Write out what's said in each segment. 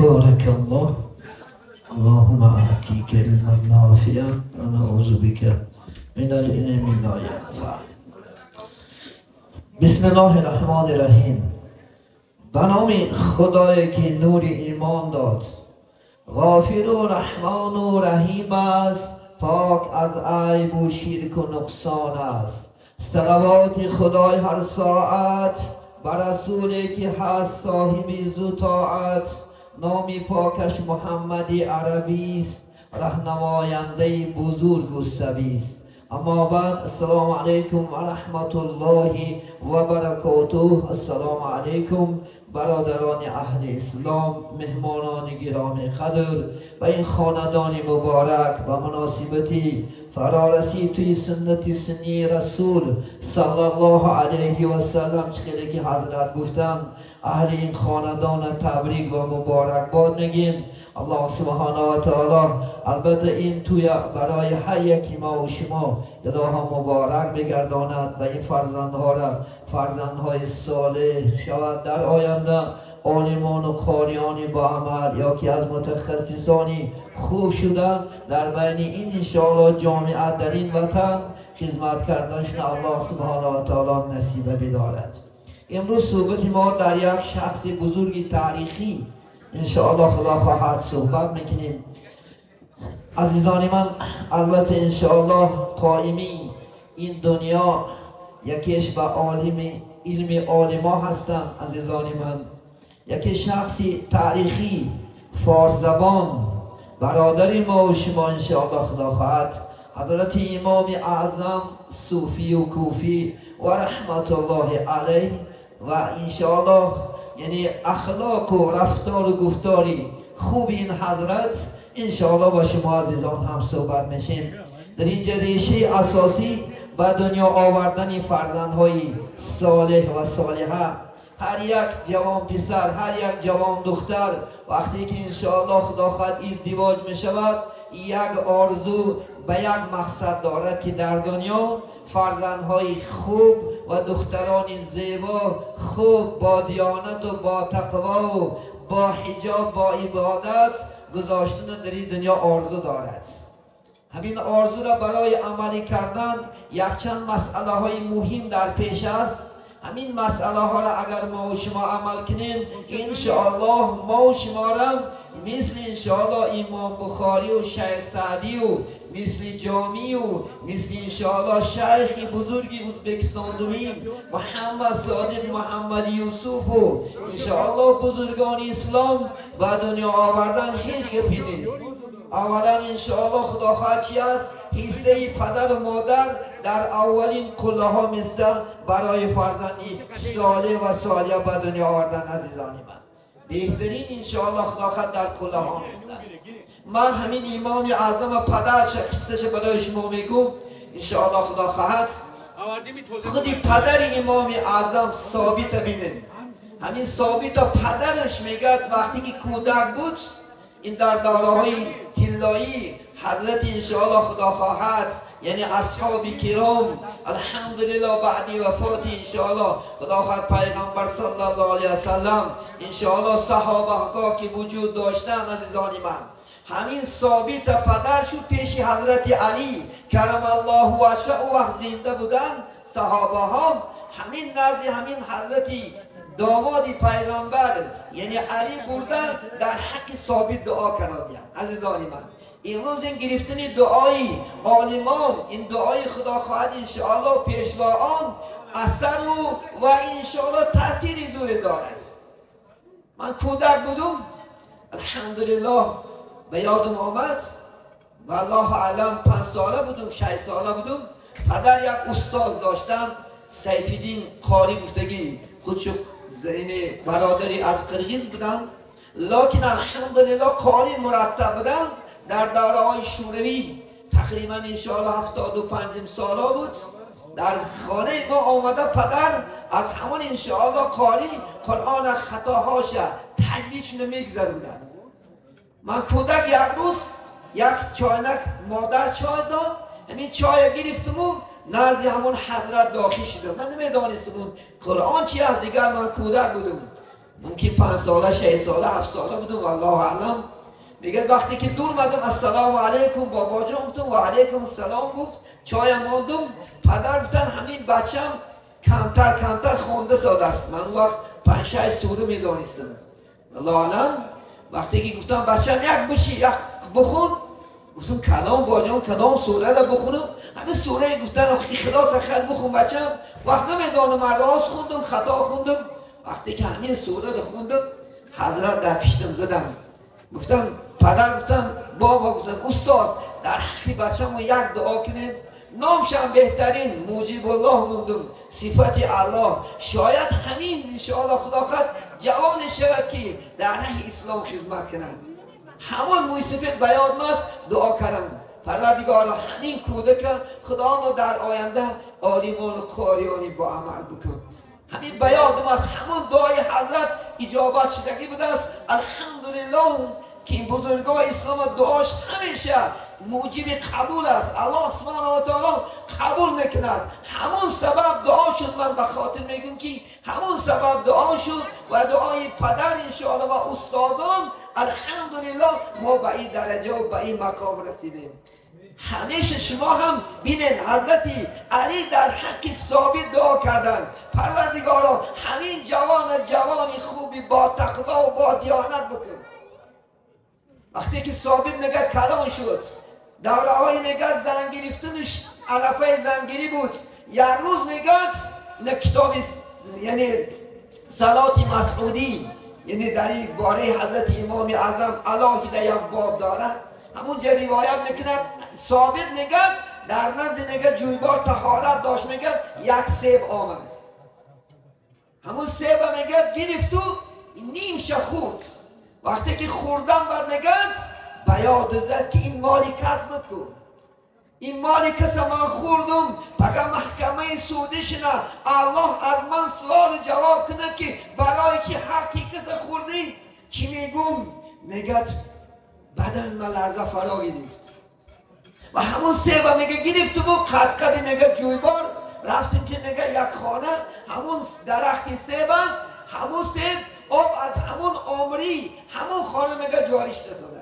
بارك الله. اللهم أعطيك علما نافعا ونعوذ بك من العلم لا ينفع. بسم الله الرحمن الرحیم. به نام خدایی که نور ایمان داد، غافر و رحمان و رحیم است، پاک از عیب و شرک و نقصان است. صلوات خدای هر ساعت بر رسولی که هست صاحب عز و طاعت. نام پاکش محمدی عربی است، راهنماینده بزرگ و سبی است. اما بعد، السلام علیکم و رحمت الله و برکاته. السلام علیکم برادران اهل اسلام، مهمانان گرامی قدر و این خاندان مبارک. و مناسبتی فرارسید توی سنت سنی رسول صلی الله علیه و سلم، خیلی که حضرت گفتن اهل این خاندان تبریک و مبارک باد میگیم. الله سبحانه و تعالی البته این توی برای هر یکی ما و شما دلها مبارک بگرداند و این فرزندها را فرزندهای صالح شود در آینده، عالمان و قاریانی با عمل یا که از متخصصانی خوب شدن در بین این انشاءالله جامعه در این وطن خدمت کردنشون الله سبحانه و تعالی نصیب بدارد. امروز صحبت ما در یک شخص بزرگ تاریخی انشاءالله خدا خواهد صحبت میکنیم. عزیزان من، البته انشاءالله قائمی این دنیا یکیش به علم عالما هستن. عزیزان من، یکی شخصی تاریخی فارس زبان برادر ما و شما انشاءالله خدا خواهد حضرت امام اعظم صوفی و کوفی و رحمت الله علیه و انشاءالله یعنی اخلاق و رفتار و گفتاری خوب این حضرت انشاءالله با شما عزیزان هم صحبت میشیم. در این ریشه اساسی به دنیا آوردن فرزندهای صالح و صالحه، هر یک جوان پسر، هر یک جوان دختر وقتی که انشاءالله خدا خواهد ازدواج می شود، یک آرزو به یک مقصد دارد که در دنیا فرزندهای خوب و دختران زیبا خوب با دیانت و با تقوا و با حجاب با عبادت گذاشتن در این دنیا آرزو دارد. همین آرزو را برای عملی کردن یک چند مسئله های مهم در پیش است. همین مسئله ها را اگر ما و شما عمل کنیم انشاءالله ما و شما را مثل انشاءالله امام بخاری و شیخ سعدی و مثل جامی و مثل انشاءالله شیخ بزرگی ازبکستان زمین محمد صادق محمد یوسف و انشاءالله بزرگان اسلام به دنیا آوردن هیچ گپی نیست. اولا انشاءالله خدا خواهد چی است؟ حصه پدر و مادر در اولین قله ها مثل برای فرزندی صالح و صالحه به دنیا آوردن. عزیزان من، بهترین انشاءالله خدا خواهد در قله ها مثل من همین امام اعظم پدرش قصهش برای شما میگم انشاءالله خدا خواهد. خودی پدر امام اعظم ثابت بینید. همین ثابت پدرش میگد وقتی که کودک بود این در دوره‌های طلایی حضرت انشاءالله خدا خواهد یعنی اصحاب کرام الحمدلله بعد وفات انشاءالله خدا خواهد پیغمبر صلی الله علیه وسلم انشاءالله صحابه که وجود داشتن. عزیزان من، همین ثابت پدرشو پیش حضرت علی کرم الله وجهه و زنده بودن صحابه ها همین نزد همین حضرت داماد پیغمبر یعنی علی بردن در حق ثابت دعا کردن. عزیزان من، امروز این گرفتن دعای عالمان، این دعای خدا خواهد انشاءالله پیشوایان اثر و انشاءالله تاثیر زور دارد. من کودک بودم الحمدلله به یادم آمد و الله اعلم 5 ساله بودم 6 ساله بودم. پدر یک استاد داشتن سیفالدین قاری گفتگی، خودشو این برادری از قرغیز بودن لکن الحمدلله قاری مرتب بودن. در دوره های شوروی تقریبا انشاءالله 75 ساله بود. در خانه ما آمده پدر از همان انشاءالله قاری قرآن خطاهاش تجویدشون میگذروندن. من کودک یک روز یک چاینک مادر چای داد، همین چای گرفتم و نزد همون حضرت داخل شدم. من نمیدانستم قرآن چی است. دیگر من کودک بودم. ممکن 5 ساله 6 ساله 7 ساله بودم والله اعلم. میگه وقتی که دور مدم السلام علیکم بابا جان گفتم و علیکم السلام گفت چایم ماندم. پدر گفتن همین بچم کمتر خونده ساده است. من اون وقت 5 6 سوره میدانستم والله اعلم. وقتی که گفتم بچم یک بشی یک بخون گفتم کلام باجان کدام سوره را بخونم؟ همه سوره گفتن اخلاص خل بخون بچم. وقت نمیدانم راست خوندم خطا خوندم. وقتی که همین سوره را خوندم حضرت در پیشتم زدم. گفتم پدر گفتم بابا گفتم استاد در حقی بچم یک دعا کنید. نامشم بهترین موجب الله موندم صفت الله. شاید همین انشاءالله خدا خواهد جوان شود که در راه اسلام خدمت کنند. همون موسیقی بیاد ماست دعا کردم پروردگار همین کودک خدا رو در آینده عالمان و قاریانی با عمل بکن. همین بیاد ماست همون دعای حضرت اجابت شدگی بوده است. الحمدلله که این بزرگای اسلام دعاش همیشه موجب قبول است. الله سبحانه و تعالی قبول میکند. همون سبب دعا شد. من به خاطر میگم که همون سبب دعا شد و دعای پدر انشاءالله و استادان الحمدلله ما به این درجه و به این مقام رسیدیم. همیشه شما هم بینید حضرت علی در حق ثابت دعا کردن پروردگارا همین جوانی خوبی با تقوا و با دیانت بکن. وقتی که ثابت میگه کلان شد دوره های میگه زن گرفتنش علفه زنگیری بود. یک روز میگه نه کتاب یعنی صلات مسعودی یعنی در این باره حضرت امام اعظم علاهیده یک باب داره. همونجا روایت میکنه ثابت میگه در نزد میگه جویبار طهارت داشت میگه یک سیب آمد. همون سیب میگه گرفت و نیم شخورد. وقتی که خوردم بر میگه بیاد زد که این مالی کسبت کن. این مالی کس من خوردم پگه محکمه سودش نه الله از من سوال جواب کنه که برای چی حقی کس خوردی؟ چی میگم؟ میگه بدن من لرزه فرا گرفت. و همون سیبه میگه گرفت و قد میگه جویبار رفتیم که میگه یک خانه همون درخت سیب است. همون سیب آب از همون عمری همون خانه میگه جاریش رسانه.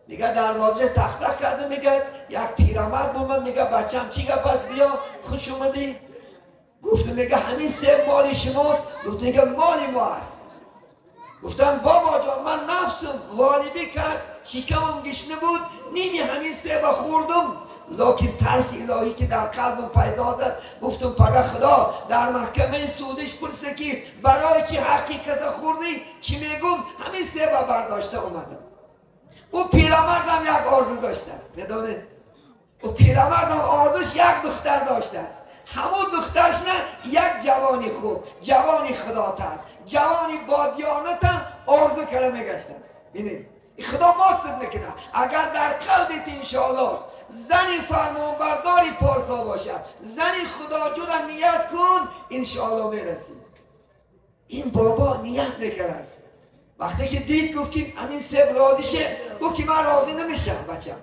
میگه دروازه تختق کرده میگه یک پیرمرد بومد میگه بچم چی گپ است بیا خوش اومدی. گفت میگه همین سیب مال شماست؟ گفت میگه مال ما است. گفتم بابا جان من نفسم غالبی کرد شکمم گشنه بود نیمی همین سیب خوردم لکن ترس الهی که در قلبم پیدا زد گفتم پگه خدا در محکمه سودش پرسه که برای چی حقی کسا خوردی؟ چی میگم؟ همین سیب برداشته اومدم. او پیرمردم یک آرزو داشته است. میدونه او پیرمردم آرزوش یک دختر داشته است. همون دخترش نه یک جوانی خوب جوانی خدا ترس جوانی با دیانت آرزو کرده میگشته است. ببینید خدا ماستت میکنه اگر در قلبت انشاءالله زنی فرمانبرداری پارسا باشد زنی خدا جدا نیت کن انشاءالله میرسی. این بابا نیت میکنه است. وقتی که دید گفت که همین سیب راضی شه گفت که من راضی نمیشم بچم.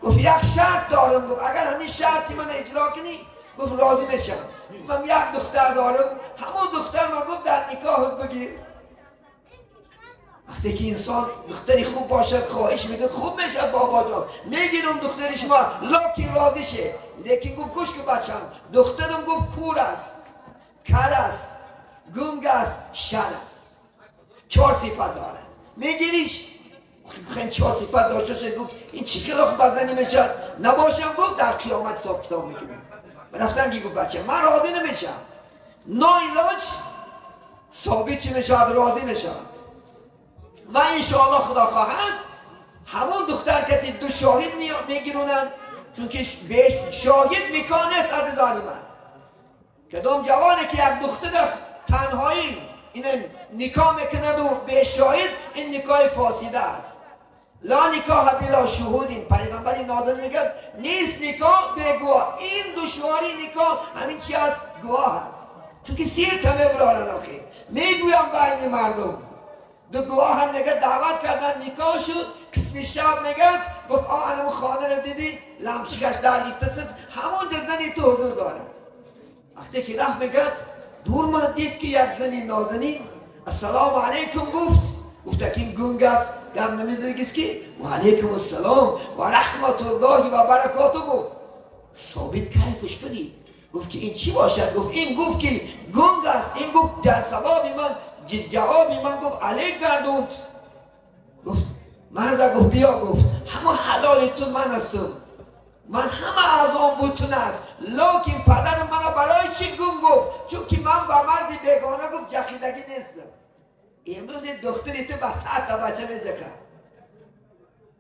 گفت یک شرط دارم. گفت اگر همین شرطی من اجرا کنی گفت راضی میشم. گفتم یک دختر دارم. همون دختر من گفت در نکاحت بگیر. وقتی که انسان دختری خوب باشد خواهش میکنه خوب میشد بابا جان میگیرم دختری شما لکن راضی شه. لیکن گفت گوش که بچم دخترم گفت کور است کر است گنگ است شل است. 4 صفت داره میگیریش. خیلی 4 صفت داشته شد. گفت این چی کلاخ بزنی میشد نباشم. گفت در قیامت حساب کتاب میکنیم. رفتن گفت بچه من راضی نمیشم. ناعلاج ثابت چی میشد راضی میشد. و انشاءالله خدا خواهد همون دختر که 2 شاهد میگیرونن چون که بهش شاهد میکنه است از ظالمان. کدام جوانی که یک دختر تنهایی این نکاح میکند و به شاهد این نکاح فاسده است. لا نکاح بلا شهود. این پیغمبر نازل میگه نیست نکاح به گواه. این دشواری نکاح همین چی از گواه است. چون که سیر کمه برارن آخیر میگویم بین مردم 2 گواه هم نگه دعوت کردن نکاح شد. قسم شب میگه گفت همون خانه رو دیدی لمچگش در لیفتسز همون زنی تو حضور دارد. وقتی که رفت میگه دور ما دید که یک زنی نازنین السلام علیکم گفت که این گنگ است گم نمیزنه که و علیکم السلام و رحمت الله و برکاته گفت. ثابت کیفش کنی گفت که این چی باشد؟ گفت این گفت که گنگ است. این گفت در سوابی من جوابی من گفت علیک گردوند. گفت مرد گفت بیا، گفت همه حلال تو من هستم، من همه اعضام بوتون است، لیکن پدر من برای چی گم گفت؟ چون که من با مردی بیگانه گفت جخیدگی نیستم. امروز این دختری تو با 100 تا بچه میجکن،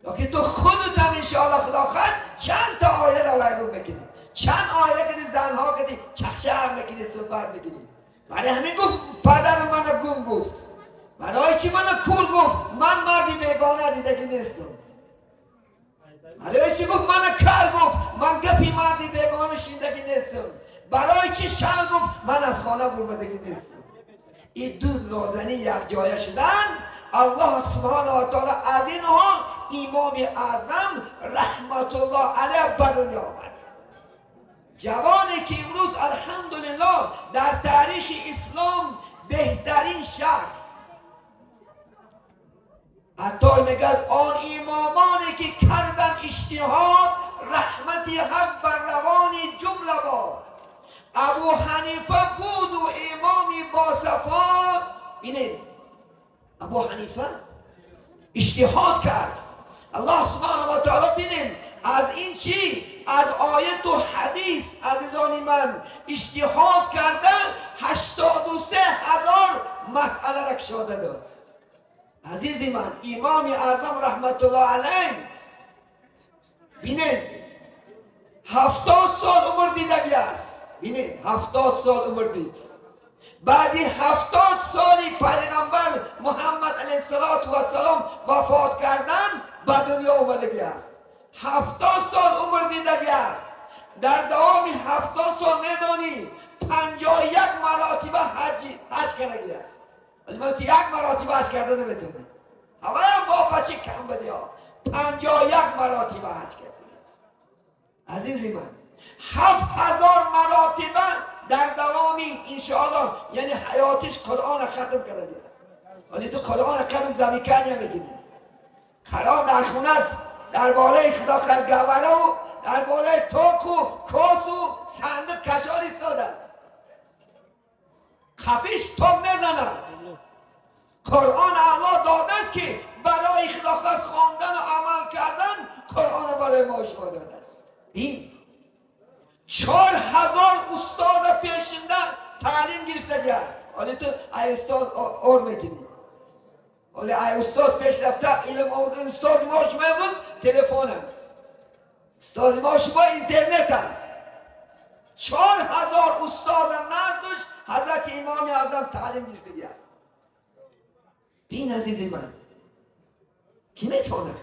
لیکن تو خودت هم انشاءالله خدا خواهد چند تا آیه رو ویرون بکنی، چند آیه کدی زنها کدی چخشه هم بکنی صحبت بکنی. برای همین گفت پدر من گم گفت. برای چی من کور گفت؟ من مردی بیگانه دیدگی نیستم. برای چی گفت من کر گفت؟ من گپی مردی بیگانه شیندگی نیستم. برای چی شل گفت؟ من از خانه برمدگی نیستم. این دو نازنین یک جایه شدن. الله سبحانه و تعالی از اینها امام اعظم رحمت الله علیه به دنیا آمد. جوانی که امروز الحمدلله در تاریخ اسلام بهترین شخص، حتی میگد آن امامانی که کردن اجتهاد رحمتی حق بر روانی جمله باد. ابو حنیفه بود و امامی با صفات. بینید ابو حنیفه اجتهاد کرد. الله سبحانه و تعالی بینید از این چی؟ از آیت و حدیث عزیزان من اجتهاد کردن 83,000 مسئله را کشاده داد. عزیزی من امام اعظم رحمت الله علیه بینید 70 سال عمر دیدگی است. بینید 70 سال عمر دید. بعدی 70 سالی پیغمبر محمد علیه السلام وفات کردن به دنیا اومدگی است. 70 سال عمر دیدگی است. در دوام 70 سال میدانی 51 مراتبه حج کردگی است. ولی من یک مراتبه حج کرده نمیتونه. همه هم با بچه کم بده ها 51 مراتبه حج کردگی است. عزیزی من 7,000 مراتبه در دوامی انشاءالله یعنی حیاتش قرآن ختم کرده است. ولی تو قرآن ختم زمین کنی میگیدی. قرآن در خونت در بالای خدا گوره و در بالای توک و کاس و صندوق کشار ایستاده. خفیش توک نزند. قرآن الله داده است که برای خلافت خواندن و عمل کردن قرآن برای ما شما داده است. این 4,000 استاد پیشنده تعلیم گرفتگی است. حالی تو ای استاد اور میکنی، حالی ای استاد پیش رفته علم آورده. استاد ما شما امروز تلفن است، استاد ما شما اینترنت است. 4,000 استاد نزدش حضرت امام اعظم تعلیم گرفتگی است. این عزیزی من کی میتواند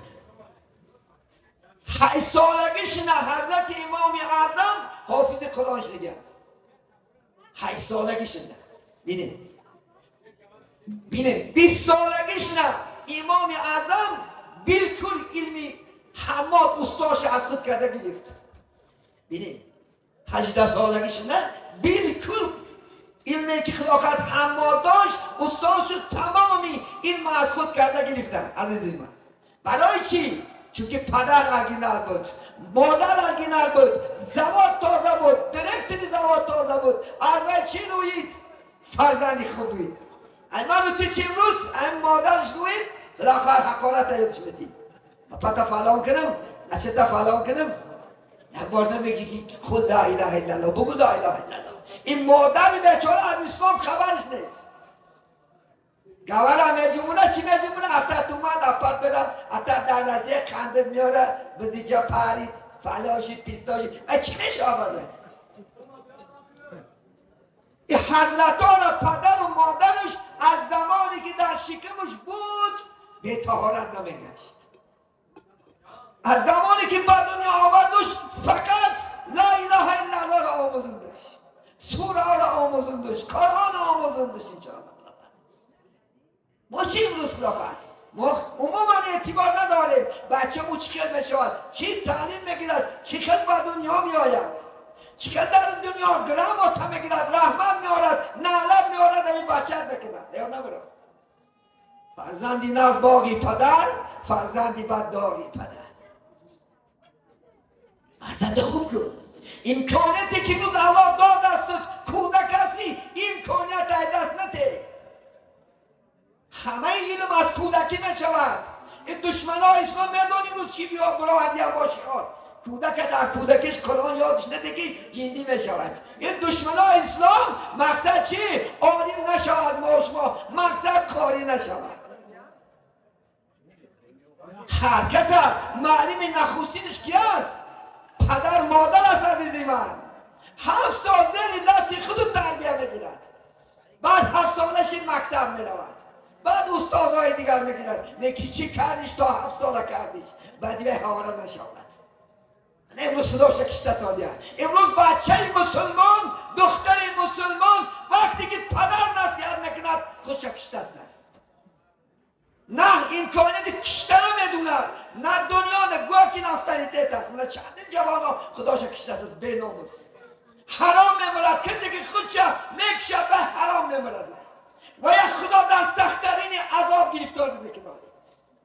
8 سالگیش نه حضرت امام اعظم حافظ قرآن شده است. 8 سالگیش نه. بینید 20 سالگیش نه امام اعظم بالکل علمی حماد استادش از خود کرده گرفت. بینید 18 سالگیش نه بالکل علمی که خلاقت حماد داشت استادش تمامی علم از خود کرده گرفتن. عزیزی من برای چی؟ چون که پدر ارگینال بود، مادر ارگینال بود، زواد تازه بود، درکتری زواد تازه بود. از چی نوید؟ فرزندی خوب بود. من تو چی امروز این مادرش نوید خلاقت حقارت یادش بدی. پتا فلان کنم نشده فلان کنم یک بار نمیگی که خود لا اله الا الله بگو لا اله الا الله. این مادر بیچاره از اسلام خبرش نیست. گوارا میجمونه چی میجمونه؟ اتت اومد اپت بدم اتت در نزیه خندت میاره بزیجا پرید فلاشید پیستاشید چی میشه آورده؟ این حضرتان پدر و مادرش از زمانی که در شکمش بود به طهارت نمیگشت. از زمانی که به دنیا آوردش فقط لا اله الا الله را آموزندش، سوره را آموزندش، قرآن آموزندش. اینجا ما چی امروز خلافت؟ ما عموما اعتبار نداریم. بچه مو چی خیل میشود؟ چی تعلیم میگیرد؟ چی خیل به دنیا میآید؟ چی خیل در دنیا گرامات میگیرد؟ رحمت میآرد؟ نعلت میآرد؟ این بچه بکند یا نبرد؟ فرزندی ناز باقی پدر، فرزندی بدداغی پدر. فرزند خوب کن. امکانیتی که روز الله داد است کودک هستی، امکانیت دست نده. همه علم از کودکی نشود. این دشمنای اسلام میدونیم روز چی بیا برا هدیه باشی کودک در کودکش قرآن یادش نده که جندی میشود. این دشمنای اسلام مقصد چی؟ عالی نشود ما شما، مقصد کاری نشود. هر کس معلم نخستینش کی است؟ پدر مادر است عزیزی من. 7 سال زیر دست خود تربیه میگیرد، بعد 7 سالش مکتب میرود، بعد استادهای دیگر میگیرد. نکی چی کردیش تا 7 سال کردیش؟ بعد دیگه حواله نشود. امروز صداش 18 سالی هست. امروز بچه مسلمان، دختر مسلمان وقتی که پدر نصیحت میکند خودش کشته است. نه امکانیت کشته رو میدوند، نه دنیا نه گوه که نفتالیتیت است. نه چند جوان ها خداش کشته است بے ناموس. حرام میمرد. کسی که خودش میکشه به حرام میمرد و یک خدا در سخت‌ترین عذاب گرفتار میکند.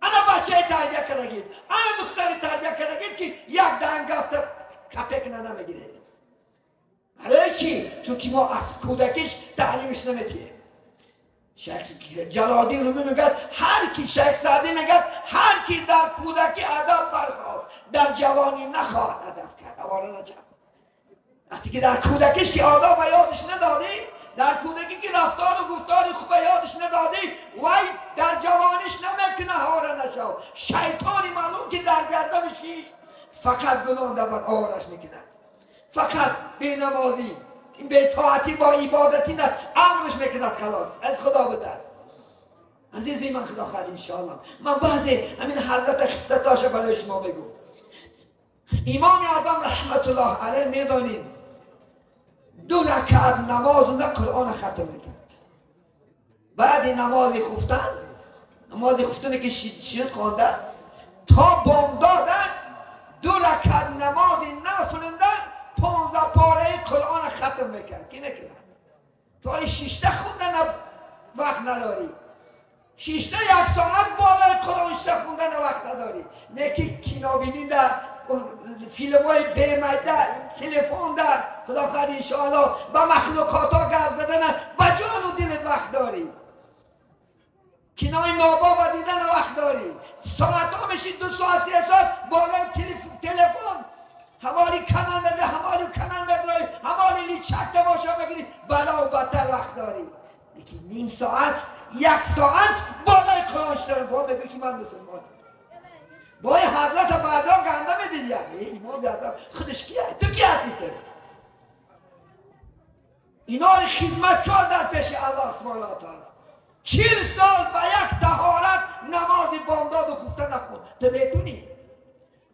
انا بچه تربیه کردگید، انا دختری تربیه کردگید که یک دنگفت کپک نمیگیره. برای چی؟ چون که ما از کودکش تعلیمش نمیتیم. شیخ جلال‌الدین رومی میگه هر کی، شیخ سعدی میگه هر کی در کودکی ادب برخواست در جوانی نخواهد ادب کرد. اولا نجم وقتی که در کودکش که آداب یادش ندادی، در کودکی که رفتار و گفتار خوب یادش ندادی، وای در جوانیش نمیکنه هواره نشو. شیطانی معلوم که در گردنشیش فقط گناه دارد آورش میکنه، فقط بینمازی این بی‌طاعتی با عبادتی نه امرش میکند. خلاص از خدا بترس عزیزی من. خدا خواهد انشاءالله من بعضی همین حضرت خصلتاشو برای شما بگو. امام اعظم رحمت الله علیه میدانید 2 رکعت نماز نه قرآن ختم میکرد. بعد نماز خفتن که شید خونده تا بامدادن 2 رکعت نماز نفلندن 15 پاره قرآن ختم میکرد. کی نکرد؟ تو ای 6 خوندن وقت نداری. 6 1 ساعت بالای قرآن خوندن وقت نداری. نکی کینو بینین در فیلم های بیمیده تلفن در خدا خواهد انشاءالله با مخلوقات ها گرد زدن با جان و دلت وقت داری. کینای نابابا دیدن وقت داری. ساعت ها میشید 2 ساعت 3 ساعت بالای تلفن حوالی کنن بده، حوالی کنن بده، حوالی لیچک تماشا بگیری، بلا و بدتر وقت داری. لیکن نیم ساعت 1 ساعت بالای قرآن شدن با بگی که من مسلمان با حضرت بعدا گنده میدید. یعنی امام اعظم خودش کیه؟ تو کی هستی تو؟ اینا رو خدمتکار در پیش الله سبحانه و تعالی. 40 سال به یک طهارت نماز بامداد و خفته نخوند. تو میتونی؟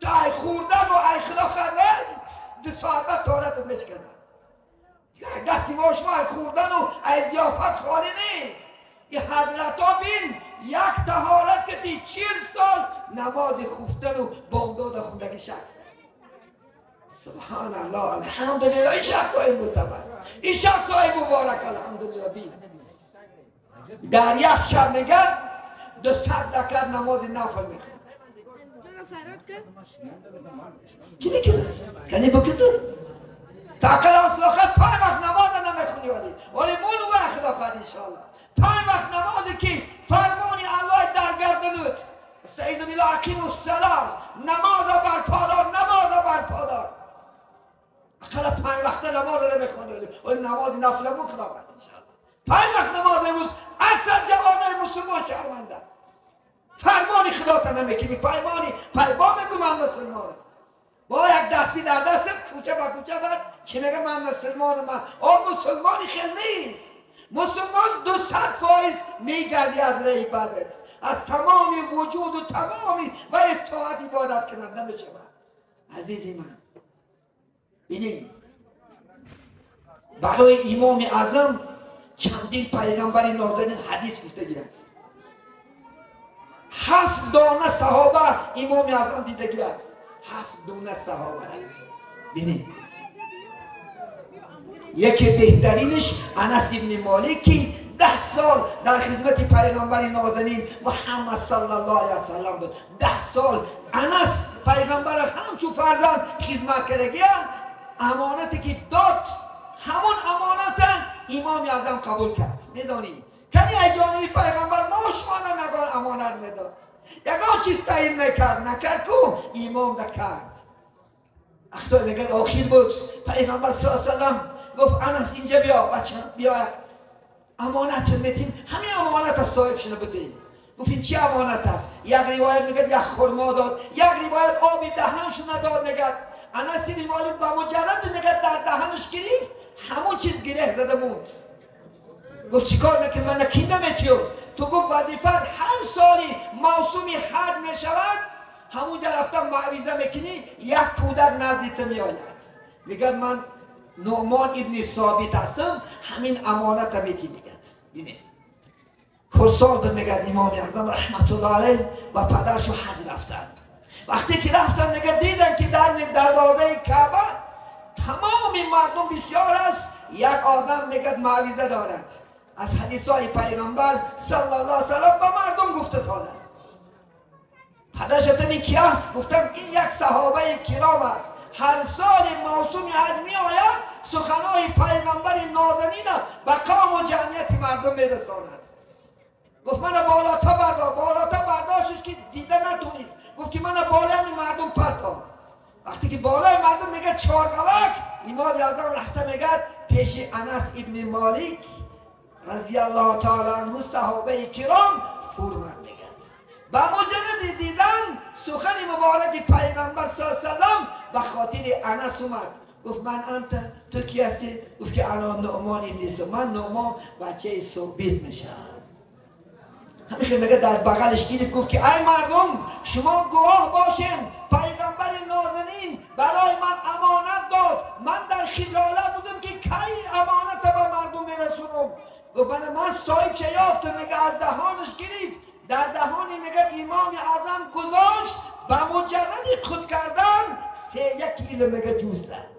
تو ای خوردن و ای خدا خواهد 2 ساعت بعد طهارتت میشکنن. یک دستی ما شما ای خوردن و ای ضیافت خالی نیست. این حضرت ها بین یک طهارت که 40 سال نماز خفتن و بامداد خوندگی شخص. سبحان الله الحمدلله. این شخص های معتبر، این شخص های مبارک الحمدلله. بین در یک شب میگن 200 رکعت نماز نفل میخوند. کی نکنه؟ کنی بکتو تاقل اصلاحات 5 وقت نماز نمیخونی ولی مولو وقت خدا خواهد انشاءالله 5 وقت نمازی که فرمانی الله در گردنت استعیذ بالله اقیموا الصلاة نماز برپادار، نماز برپادار. اقل 5 وقت نماز نمیخونی ولی نماز نفل مو خدا خواهد انشاءالله. 5 وقت نماز امروز اکثر جوانای مسلمان شرمنده. فرمانی خدا تا نمیکنی، فرمانی پیغام میگو من مسلمانم. با یک دستی در دست کوچه با کوچه بعد چی میگه من مسلمانم. مسلمانی خیلی نیست. مسلمان 200% میگردی از راه عبادت، از تمامی وجود و تمامی و اطاعت عبادت کنند نمیشه. عزیزی من بینید برای امام اعظم چندین پیغمبر نازنین حدیث گفتگی است. 7 دانه صحابه امام اعظم دیدگی است. 7 دانه صحابه بینید. یکی بهترینش انس ابن مالک که 10 سال در خدمت پیغمبر نازنین محمد صلی الله علیه وسلم بود. 10 سال انس پیغمبر همچون فرزند خدمت کرده. امانتی که داد همون امانت امام اعظم قبول کرد. میدونی کنی ای جانبی پیغمبر ما شما نگار امانت میداد، یکان چیز تعیین میکرد نکرد کو امام نکرد. اختار میگه آخر بود پیغمبر صلی الله علیه وسلم گفت انس اینجا بیا بچه بیا امانت میتیم، همین امانت از صاحب شنه بدیم. گفت این چی امانت است؟ یک روایت میگه یک خرما داد، یک روایت آبی دهنش نداد. میگه انس بن مالک با مجرد میگه در دهنش گرفت همون چیز گره زده بود. گفت چیکار میکنی؟ من نکی نمیتیو. تو گفت وظیفت هر سالی موسومی حج میشود همونجا رفتم معویزه میکنی یک کودک نزدیت میآید. میگه من نعمان ابن ثابت هستم، همین امانت میتی. میگه بینید کرسال به میگه امام اعظم رحمت الله علیه و پدرشو حج رفتن. وقتی که رفتن میگه دیدن که در دروازه کعبه تمام مردم بسیار است، یک آدم میگه معویزه دارد. از حدیث های پیغمبر صلی الله علیه وسلم به مردم گفته سال است. پدرشتون این کی است؟ گفتم این یک صحابه کرام است، هر سال موسوم حج می آید سخنهای پیغمبر نازنین به قوم و جمعیت مردم می رساند. گفت من بالاتر برداشتش که دیده نتونید. گفت که من بالای مردم پرتام. وقتی که بالای مردم میگه چارقوک، امام اعظم رفته میگه پیش انس ابن مالک رضی الله تعالی عنه صحابه کرام فرمود. میگه با مجرد دیدن سخن مبارک پیغمبر صلی الله علیه وسلم به خاطر انس اومد. گفت من انت تو کی هستی؟ گفت که انا نعمان ابن من نعمان بچه ثابت میشم. همیشه میگه در بغلش گرفت گفت که ای مردم شما گواه باشین پیغمبر نازنین برای من امانت داد، من در خجالت بودم که کی امانت به مردم میرسونم. گفت من صاحب یافتم. میگه از دهانش گرفت، در دهانی میگه امام اعظم گذاشت، با مجرد خود کردن 1 کیلو میگه جوز زد.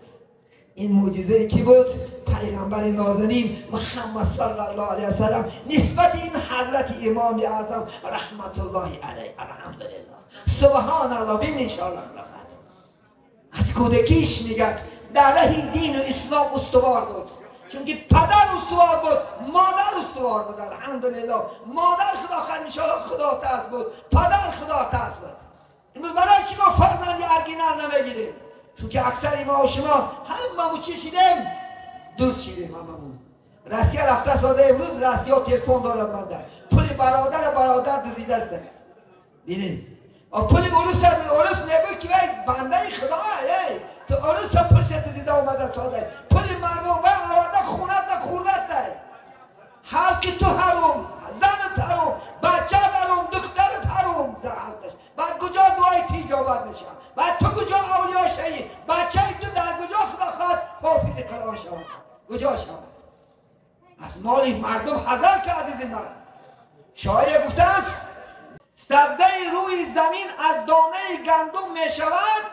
این معجزه کی بود؟ پیغمبر نازنین محمد صلی الله علیه وسلم نسبت این حضرت امام اعظم رحمت الله علیه. الحمدلله سبحان الله. بین انشاءالله از کودکیش میگه در راه دین و اسلام استوار بود، چون که پدر استوار بود، مادر استوار بود. الحمدلله مادر خدا خواهد انشاءالله خدا ترس بود، پدر خدا ترس بود. امروز برای چی ما فرزندی ارگینال نمیگیریم؟ چون که اکثر ما و شما هممون چی شدیم؟ دوست شدیم. هممون رسیه رفته ساده امروز رسیه تلفن دارد من در پول برادر دزیده است. بینید پول عروس نبود که بنده خدا تو عروس پولش دزیده اومده ساده پول مردم و آورده خونت ده. حال که تو حروم، زنت حروم، بچه حروم، دخترت حروم در حلقش. بعد کجا دعای تیجابت میشه؟ بعد تو کجا اولیا شهی؟ بچه تو در کجا خدا خواهد حافظ قرآن شود؟ کجا شود؟ از مال مردم حذر که عزیز من. شاعر گفته است سبزه روی زمین از دانه گندم می شود،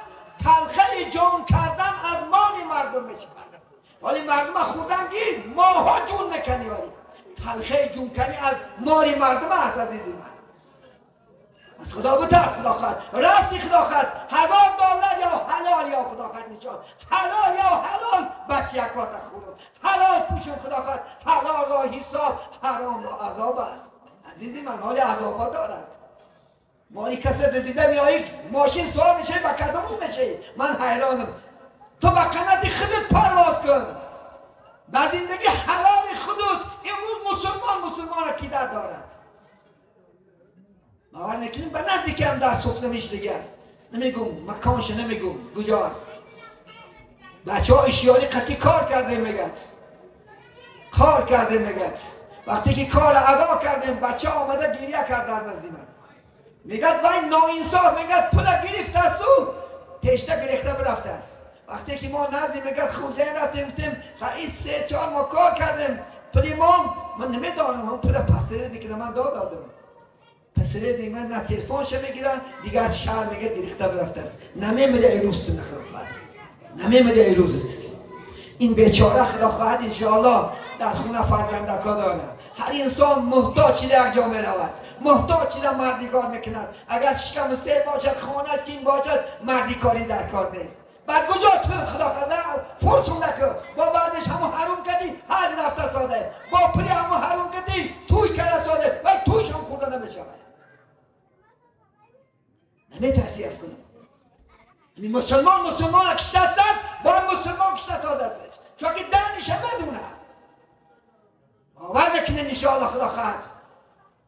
تلخه جان کردن از مال مردم می شود. ولی مردم خوردن گید ماها جون نکنی، ولی تلخه جون کنی از مال مردم است عزیز من. از خدا بترس. خدا خواهد رفتی خدا خواهد $1000 یا حلال یا خدا خواهد نشان حلال یا حلال بچه یکات خورد حلال پوشون خدا خواهد حلال را حساب حرام را عذاب است. عزیزی من حال عذابا دارد. مالی کسی دزیده میایید ماشین سوار میشه با کدوم میشه. من حیرانم. تو با قنات خودت پرواز کن در زندگی حلال خودت. امروز مسلمان عقیده دارد. باور نکنیم به نزدیک هم در سخنه میشدگی است. نمیگم مکانش نمیگم کجا است. بچه ها اشیاری قطعی کار کرده میگد وقتی که کار ادا کردیم بچه ها آمده گریه کرد در نزدی من. میگد وای ناانصاف، میگد پول گرفت است و پیشته گرفته برفته است. وقتی که ما نزدی میگد خوزه رفتیم خیلی 3-4 ما کار کردیم پول ما من نمیدانم هم پول پسره دیگه من دادم. پسره دیگه من نه تلفنش میگیرن دیگه از شهر میگه گرفته برفته است. نمیمیده ایروز تو نخواهد نمیمیده ایروزت. این بیچاره خدا خواهد انشاءالله در خونه فرزندکا داره. هر انسان محتاج در جامعه رود، محتاج در مردی کار میکند. اگر شکم سه باشد، خانه تین باشد، مردی کاری در کار نیست. بعد کجا تو خدا فرسون نکرد، با بعدش همون حروم کردی، حج رفته ساده، با پلی همون حروم کردی، توی کرده ساده، و تویش هم خورده نمیشه. نمیترسی از کنم. این مسلمان کشته است، با مسلمان کشته ساده است، چون که دنش هم ندونه. باور بکنین انشاءالله خدا خواهد.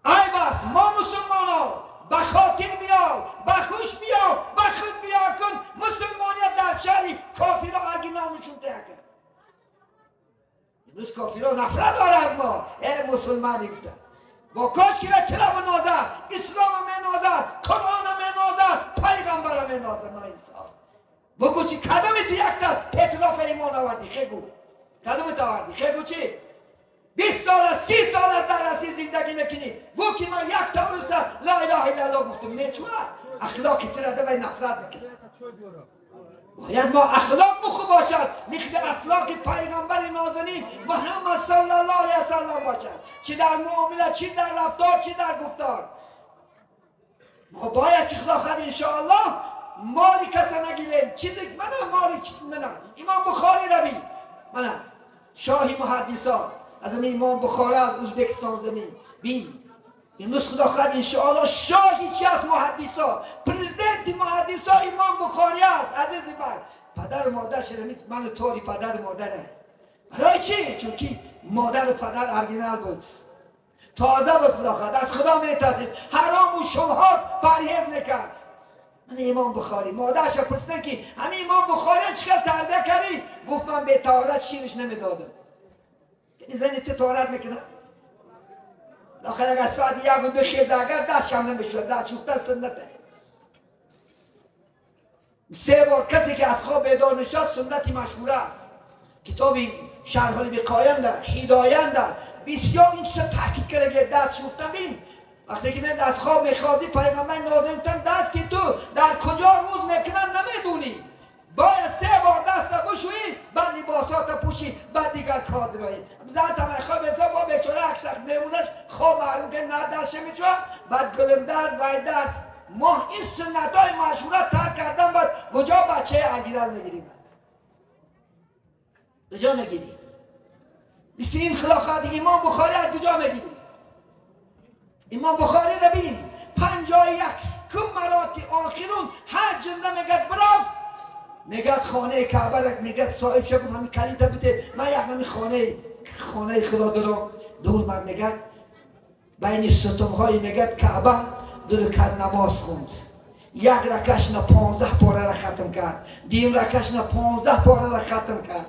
ای بس ما مسلمان ها بخاطر بیا، بخوش بیا، بخود بیا کن مسلمانیت در شهری کافی را ارگینال نشون تکن. امروز کافی را نفرت داره از ما. ای مسلمانی گفتن با کاش که را منازد، اسلام منازد، قرآن منازد، پیغمبر منازد. ما انصاف بگو چی کدومی تو یک تا اطلاف ایمان آوردی؟ خیگو کدومی تا آوردی؟ خیگو چی؟ 20 سال 30 سال در رسی زندگی نکنی، گو که من یک تا روزه لا اله الا الله گفتم. نه چوه اخلاقی ترده و نفرت میکنه. باید ما اخلاق بخو باشد، مثل اخلاق پیغمبر نازنین محمد صلی الله علیه وسلم باشد، چی در معامله، چی در رفتار، چی در گفتار. ما باید اخلاق خد انشاءالله مالی کسی نگیریم. چی دیگه منم مالی منم امام بخاری روی منم شاهی محدثا از امام بخاری از ازبکستان زمین بین امروز خدا خواهد انشاءالله شاهی چی از محدثا، پرزیدنت محدثا امام بخاری است. عزیز من پدر و مادر شرمید من طوری پدر و مادره. برای چی؟ چون که مادر و پدر ارگینال بود، تازه بود. خدا خواهد از خدا میترسید، حرام و شبهات پرهیز نکرد. من امام بخاری مادرش پرسیدن که همین امام بخاری چقدر تربیه کردی؟ گفت من به طهارت شیرش نمیدادم. این زنی تو طهارت میکنه؟ داخل اگر ساعت یک و دو خیزه اگر دست هم نمیشود، دست شوختن سنته. 3 بار کسی که از خواب بیدار میشد سنتی مشهور است. کتابی شرح الوقایه در هدایت در بسیار این چیز تحقیق کرده. دست شوفتن بین وقتی که من از خواب میخوابی پیغمبر نازنین دستی تو در کجا روز میکنن نمیدونی، باید 3 بار دست بشویی، بعد لباسات پوشی، بعد دیگر کار داری. زن تا میخواب بزن با بیچاره یک شخص میمونش خواب معلوم که نه دست میچوه، بعد گلندر ویدت ما این سنت های مشهورت ترک کردن. بعد کجا بچه اگیرال میگیریم؟ کجا میگیری؟ مثل این خلافت امام بخاری از کجا میگیری؟ امام بخاری رو بین 51 مرات آخرون هر جنده میگد براف، میگد خانه کعبه رک، میگد صاحب شب همین کلیتا بده من یک نمی خانه خدا دارم دور. من میگد بین ستونهای میگد کعبه دور کرد نماز خوند، یک رکش نه 15 پاره را ختم کرد، دیم رکش نه 15 پاره را ختم کرد.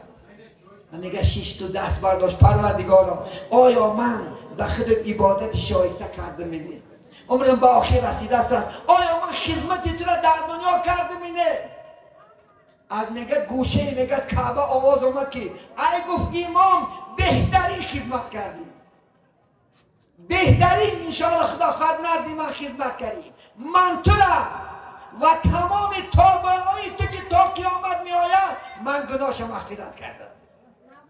من میگه 6 تا دست برداشت پروردگارا آیا من به خودت عبادت شایسته کردم اینه؟ عمرم به آخر رسیده است، آیا من خدمتی تو را در دنیا کردم اینه؟ از میگه گوشه میگه کعبه آواز اومد که ای گفت امام بهترین خدمت کردی، بهترین انشاءالله خدا خواهد نزدی من خدمت کردی. من تو را و تمام تابعهای تو که تا قیامت می آید من گناهش مغفرت کردم.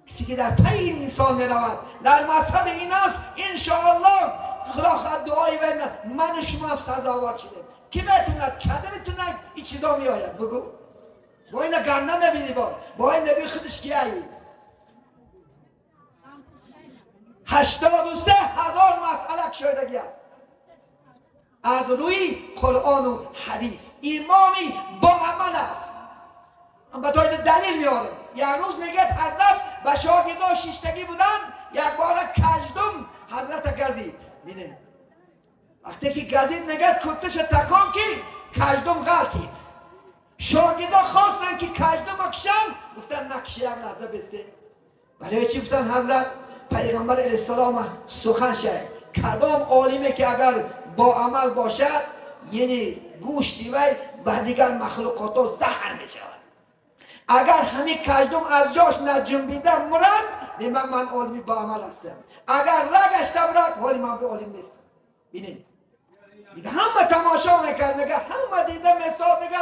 کسی که در پی این انسان می رود در مذهب این است انشاءالله خدا خواهد دعای بینه من شما سزاوار شده. کی میتوند کده میتوند این چیزا می آید؟ بگو با این گرنه میبینی با این نبی خودش کیه ای 83,000 مسئله شدگی است از روی قرآن و حدیث. امامی با عمل است. من به توی دلیل میارم. یک روز میگه حضرت به شاگردان شیشتگی بودن، یک بار کجدم حضرت گزید. بینید وقتی که گزید میگه کتش تکان کی کجدم غلطید. شاگردان خواستن که کجدم اکشن، گفتن نکشی یک لحظه بسته. ولی چی گفتن حضرت پیغمبر علیه السلام سخن شد کدام عالمه که اگر با عمل باشد یعنی گوشتی وی به دیگر مخلوقات ها زهر می شود. اگر همین کجدم از جاش نجنبیده مرد من عالمی با عمل هستم. اگر رگش تبرد ولی من به عالم نیستم. بینید میگه همه تماشا میکرد، میگه همه دیده مثال، میگه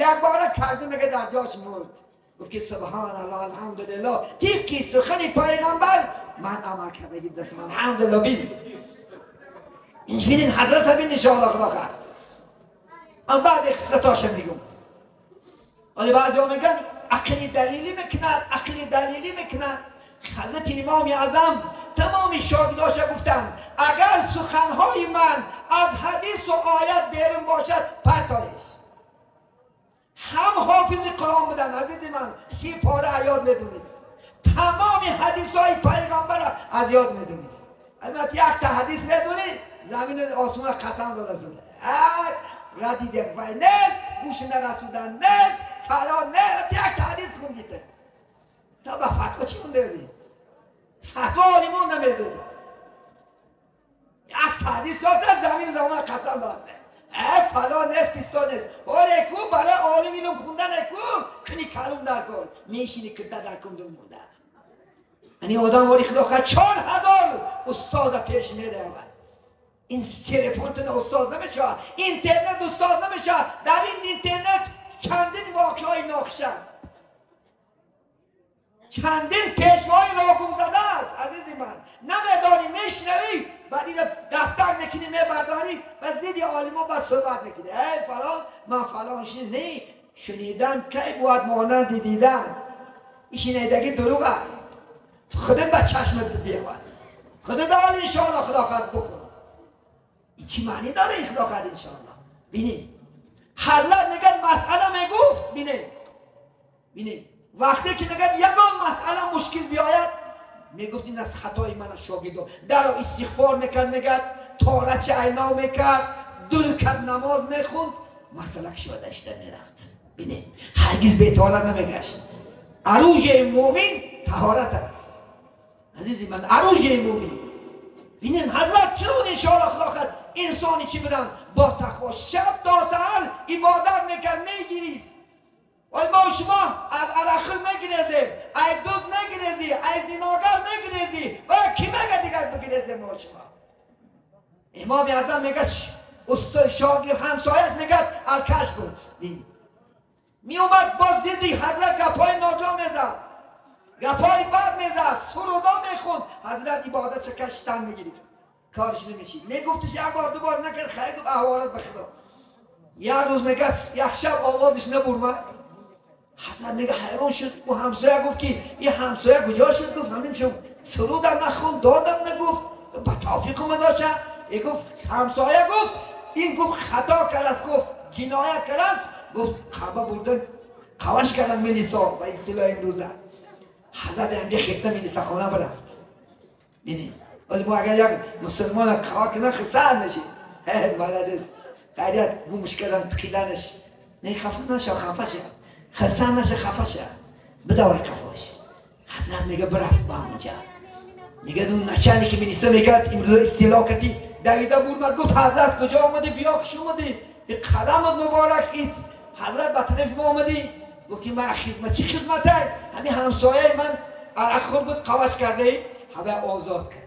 یک بار کجدم میگه در جاش مرد. گفت که سبحان الله الحمدلله تیکی سخنی پیغمبر من عمل کرده بگید دست من الحمدلله بین اینج بینین حضرت ها بین انشاءالله خدا کرد. من بعد اخصتاش میگم ولی بعضی ها میگن عقلی دلیلی میکند عقلی دلیلی میکند. حضرت امام اعظم تمام شاگرداش گفتن اگر سخنهای من از حدیث و آیت بیرون باشد پرتایش. هم حافظ قرآن بودن عزیز من 30 پاره یاد میدونست تمام حدیث های پیغمبر از یاد میدونست. البته یک تا حدیث میدونید زمین آسمان قسم داده شده ردیده وی نیست گوش نرسودن نیست فلان نیست یک تا حدیث خوندیده تا با فتوا چی مونده بودید؟ فتوا آلیمون نمیزید یک تا حدیث داده زمین زمان قسم داده فلان نیست پیستان نیست ولی کو برای آلیمینم خوندن کو کنی کلوم در کن میشینی که در کندون مونده یعنی آدم ولی خدا خواهد 4000 استاد پیش میده این تلفن تن استاد نمیشه اینترنت استاد نمیشه. در این اینترنت چندین واقعای ناخوش است چندین پیشوای ناگم زده است عزیزی من نمیدانی میشنوی بعد این دستک نکنی میبرداری و زیدی عالما با صحبت نکنی ای فلان من فلان نه شنیدن که باید مانند دیدن این شنیدگی دروغ است. خودت با چشمت بیاور خودت حال انشاءالله خدا خواهد بکن. این چی معنی داره این خدا خواهد انشاءالله؟ بینید حضرت میگن مسئله میگفت بینید وقتی که نگه یگان مسئله مشکل بیاید میگفت این از خطای من از شاگردم در استغفار میکرد میگد تارچ عینا میکرد دل کرد نماز میخوند مسئله شادشته میرفت. بینید هرگز به طهارت نمیگشت. عروج مومن طهارت است عزیزی من عروج مومن. بینید حضرت چون انشاءالله خدا خواهد انسانی چی بدن با تقوا شب تا سحر عبادت میکرد میگیریست ولی ما شما از عرقل میگریزیم از دوز میگریزی از زناگر میگریزی و کی میگه دیگر بگریزیم ما شما. امام اعظم میگه شاگرد همسایش میگه الکش بود می اومد با زیدی حضرت گپای ناجا میزد گپای بد میزد سرودا میخوند حضرت عبادت شکشتن میگیرید کارش نمیشید میگفتش یک بار دو بار نکرد خیلی گفت احوالات بخدا. یک روز میگه یک شب آوازش نبرمد حضرت میگه حیران شد و همسایه گفت که این همسایه کجا شد گفت همین شد سرودم نخوند دادم نگفت با توفیق اومد داشت گفت همسایه گفت این گفت خطا کرد گفت جنایت کرد گفت خبا بردن قواش کردن میلیسا و اصطلاح امروزه حضرت اینجا خسته میلیسا خانه برفت. بینید ولی ما اگر یک مسلمان قوا کنن خسته نشید بلد است قیدیت بو مشکلان تخیلنش نه خفه نشه خفه شه خسته نشه خفه شه بدوای قفاش. حضرت میگه برفت با همونجا میگه اون نشانی که میلیسا میگه امروز اصطلاح کردی دویده برمد گفت حضرت کجا آمدی بیا کش اومدی این قدمت مبارک اید حضرت با طرف ما آمدی گفت که من خدمت چی خدمت های همین همسایه من عرق خور بود قواش کرده همه آزاد کرد.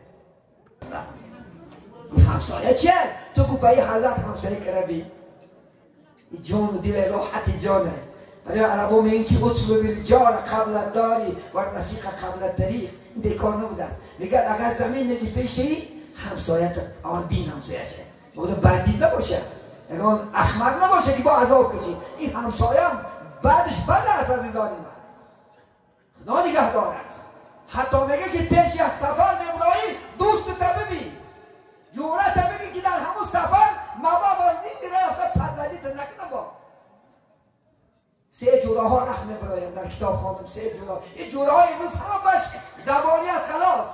گفت همسایه چیه؟ تو گفت بایی حضرت همسایه کرده جان و دل راحت جانه برای عربا میگن که اطلب الجار قبل داری و رفیق قبل طریق این بیکار نبوده است. میگه اگر زمین نگفته شی همسایت آن بین همسایه شه بوده بردید نباشه اگران احمد نباشه که با عذاب کشید این همسایه هم بعدش بد است عزیزان من خدا نگه دارد. حتی میگه که پیش یک سفر میمونایی دوست ببین جورت بگی که در همون سفر مبادا دیگه رفته پدلدی تو نکنه با 3 جوره ها رحمه برایم در کتاب خواندم 3 جوره این جوره های امروز همش زبانی از خلاص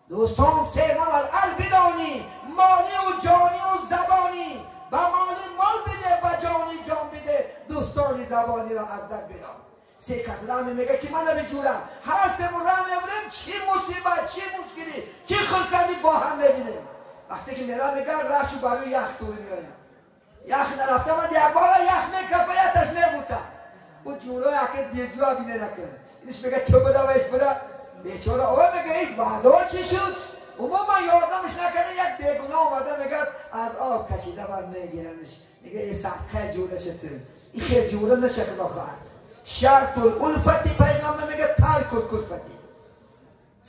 دوستان 3 نمال بدانی مالی و جانی و زبانی و مالی مال بده و جانی جان بده دوستانی زبانی را از در بدان. 3 کس رحمه میگه که من به جورم هر 3 رحمه بریم چی مصیبت چی مشکلی چی خلصدی با هم ببینیم. وقتی که میرم میگه رفشو برای یخ توی میایم یخ نرفته من یک بار یخ میکفایتش نبودم او جورا یکی دیجوا بینه نکنه اینش میگه تو بدا ویش بدا بیچاره او میگه این بعدا چی شد عموما یاردمش نکنه یک بیگناه اومده میگه از آب کشیده بر میگیرنش میگه این سخت خیلی جوره شده این خیلی جوره نشه خدا خواهد شرط الالفتی پیغمبر میگه ترک الکلفتی.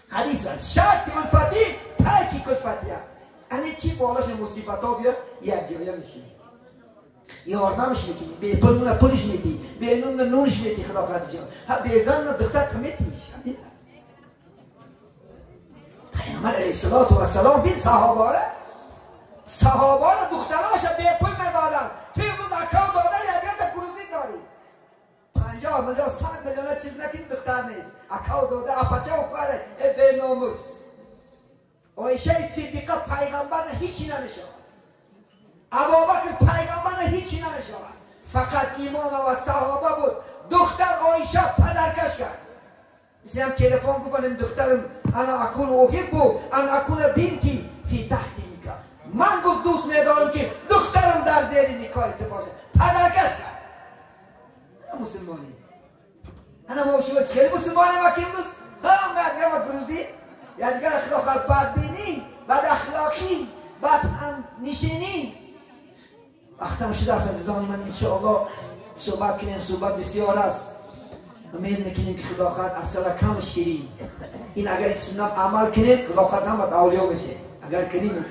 حدیث هست شرط الفتی ترک کلفتی است. یعنی چی؟ بالاش مصیبت ها بیاد یک جایه میشی، یاردمش میکنی، به پلونه پولش میدی، به نون نونش میدی، خدا خواهد جان ها به زن دختر کمیتیش. پیغمبر علیه السلام بین صحابه دختراش به پول میدادن. توی روز اکاو دادن یک تا کروزی داری 50 میلیون 100 میلیون چیز نکنی دختر نیست. اکاو داده اپچه و خواره به ناموس. عایشه صدیقه پیغمبر هیچی نمیشه، ابوبکر پیغمبر هیچی نمیشه، فقط ایمان و صحابه بود. دختر عایشه پدرکش کرد. مثلا تلفن گفتم دخترم انا اكون احب ان اكون بنتي في تحت نکاح. من گفت دوست ندارم که دخترم در زیر نکاحت باشه. پدرکش کرد. انا مسلمانی، انا موشوت خیلی مسلمانی و که امروز هم نگم گروزی یا دیگر اخلاقات بدبینی، بد اخلاقی، بد نشینی. وقتم شده است عزیزان من، انشاءالله صحبت کنیم. صحبت بسیار است، امید میکنیم که خدا خواهد اصلا کم شیرین این اگر سنت عمل کنیم خدا خواهد هم باید اولیا بشه. اگر کنیم